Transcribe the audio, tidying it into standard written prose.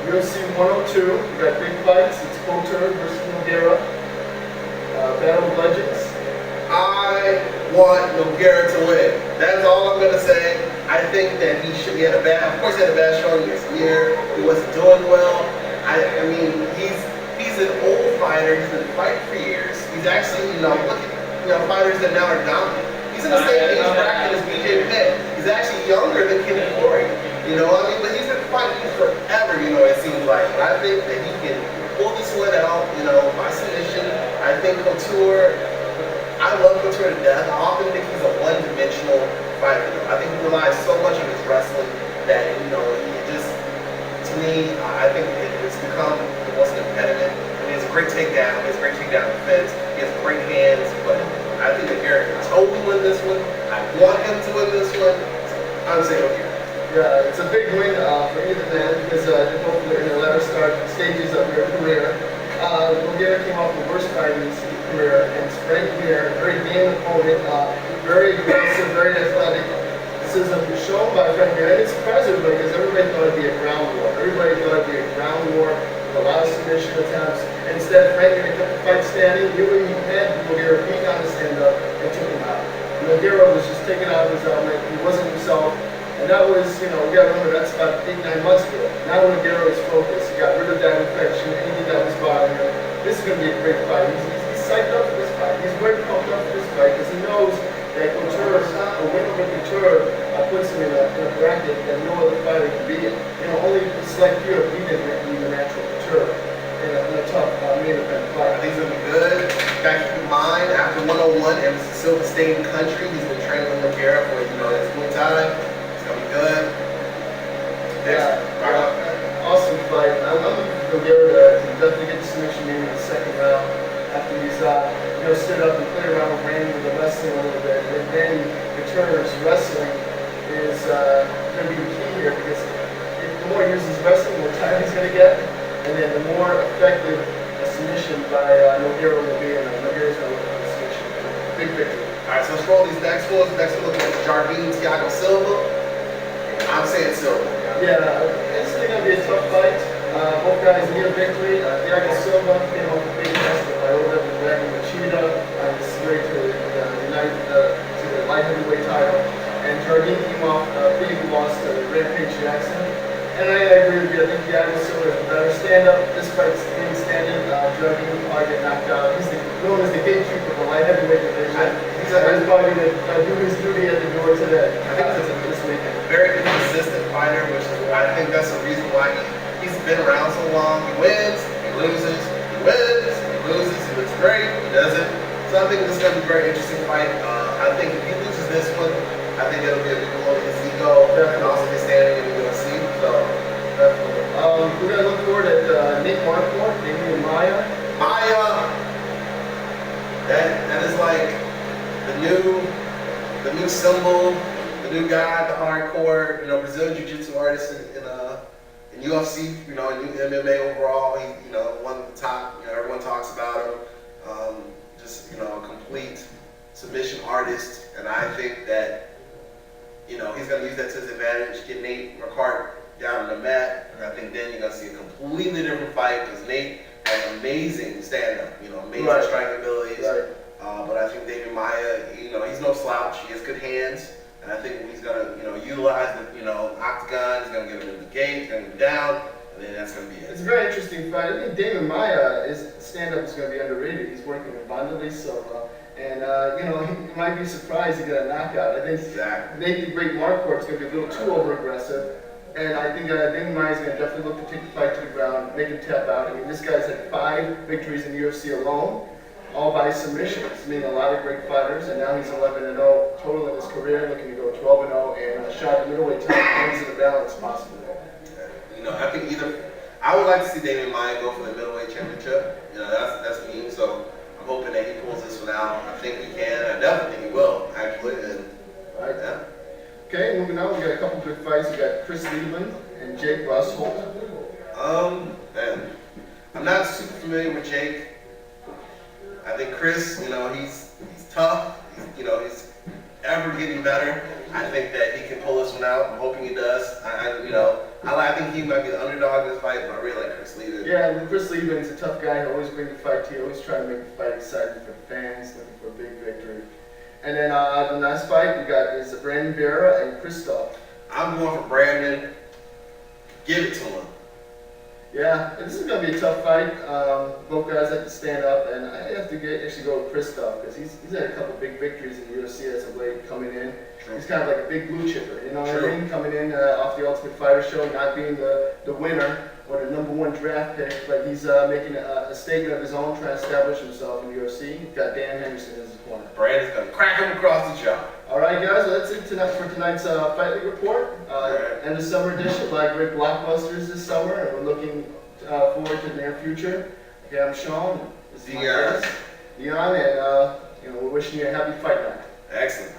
UFC 102, we got big fights. It's Couture versus Nogueira. Battle of Legends. I want Nogueira to win. That's all I'm gonna say. I think that he should. Of course, he had a bad showing this year. He wasn't doing well. I mean, he's an old fighter. He's been fighting for years. He's actually, look at fighters that now are dominant. He's in the same age bracket as BJ Penn. He's actually younger than Kenny Florian. But he's been fighting forever. It seems like. I think that he can pull this one out. By submission. I think Couture. I love Couture to death. I often think he's a one-dimensional fighter. I think he relies so much on his wrestling that he just, to me, I think it's become the most competitive. He has a great takedown. He has a great takedown defense. He has great hands. But I think that Garrett can totally win this one. I want him to win this one. So I'm saying Nogueira. Yeah, it's a big win for either man because they're both in their latter start stages of their career. Nogueira came off the worst fight in his career and sprang here, very game opponent, very aggressive, very athletic. This is shown by Frank Mir. I didn't surprise everybody because everybody thought it'd be a ground war. Everybody thought it'd be a ground war with a lot of submission attempts. Instead, Frank Mir kept the fight standing, knew what he had Nogueira beat on the stand-up and took him out. Nogueira was just taken out of his element. He wasn't himself. And that was, we gotta remember, that's about 8-9 months ago. Now when Nogueira is focused, he got rid of that infection, anything that was bothering him. This is going to be a great fight. He's psyched up for this fight. He's very pumped up for this fight because he knows that Couture, a win over Couture, puts him in a bracket that no other fighter can be in. Only a select few have beaten the natural Couture in a tough main event fight. I think it's going to be good. Gotta keep in mind, after 101, and Silva stayed in the country, he's been training with Nogueira for, his full time. Good. Awesome fight. I love Nogueira to definitely get the submission maybe in the second round after he's stood up and played around with Randy with the wrestling a little bit. And then returns wrestling is going to be the key here because the more he uses wrestling, the more time he's going to get, and then the more effective a submission by Nogueira will be, and Nogueira's going to look for the submission. Big victory. All right, so let's roll these next ones. Next one looking at Jardine, Thiago, Silva. I'm saying Silva. Yeah, it's going to be a tough fight. Both guys need a victory. Thiago Silva came off a big test by over the dragon Machida. This is great to unite to the light heavyweight title. And Jardine came off a big loss to Rampage Jackson. And I agree with you. I think Thiago Silva is a better stand-up. This fight's being standing. Jardine will probably get knocked out. He's known as the gatekeeper of the light heavyweight division. He's probably going to do his duty at the door today. I think this weekend. Very inconsistent fighter, which I think that's the reason why he's been around so long. He wins, he loses, he wins, he loses, he looks great, he doesn't. So I think this is going to be a very interesting fight. I think if he loses this one, I think it'll be a big blow to his ego and also his standing in the UFC. So definitely. We're going to look forward at VS.Marquardt, maybe Maia. Maia, that is like the new symbol. The new guy, the hardcore, Brazilian Jiu-Jitsu artist in UFC, in MMA overall. He, one of the top. Everyone talks about him. Just a complete submission artist, and I think that he's going to use that to his advantage. Get VS.Marquardt down on the mat, and I think then you're going to see a completely different fight because Nate has amazing stand-up, amazing striking abilities. Right. But I think David Maia, he's no slouch. He has good hands. And I think he's going to, utilize the, octagon. He's going to get him in the gate, he's going to get him down, and then that's going to be it. It's a very interesting fight. I think David Maia, his stand-up is going to be underrated. He's working abundantly, so, and, he might be surprised to get a knockout. I think maybe VS.Marquardt is going to be a little too over-aggressive. And I think David Maia is going to definitely look to take the fight to the ground, make him tap out. I mean, this guy's had 5 victories in the UFC alone. All by submissions, meaning a lot of great fighters, and now he's 11-0 total in his career, looking to go 12-0 and a shot at middleweight title, hands in the balance possible. I think I would like to see David Maia go for the middleweight championship. That's me. So I'm hoping that he pulls this one out. I think he can. I definitely think he will, actually. And right. Yeah. Okay, moving on, we got a couple good fights. We got Chris Liebland and Jake Russell. Man, I'm not super familiar with Jake. I think Chris, he's tough. He's ever getting better. I think that he can pull this one out. I'm hoping he does. I I think he might be the underdog in this fight, but I really like Chris Levin. Yeah, well, Chris Levin's a tough guy. He'll always bring the fight to you. Always try to make the fight exciting for the fans, looking for a big victory. And then the next fight we got is Brandon Vera and Christoph. I'm going for Brandon. Give it to him. Yeah, this is going to be a tough fight. Both guys like to stand up, and I have to actually go with Christoph because he's had a couple big victories in the UFC as of late coming in. True. He's kind of like a big blue chipper, you know what True. I mean? Coming in off the Ultimate Fighter show, not being the winner or the #1 draft pick, but he's making a statement of his own, trying to establish himself in the UFC. He's got Dan Henderson in his corner. Brandon's going to crack him across the jaw. All right, guys, well, that's it for tonight's Fightlete report. End of summer edition, a lot of great blockbusters this summer, and we're looking forward to the near future. Okay, I'm Sean. This is my guest, Dion, and we're wishing you a happy fight night. Excellent.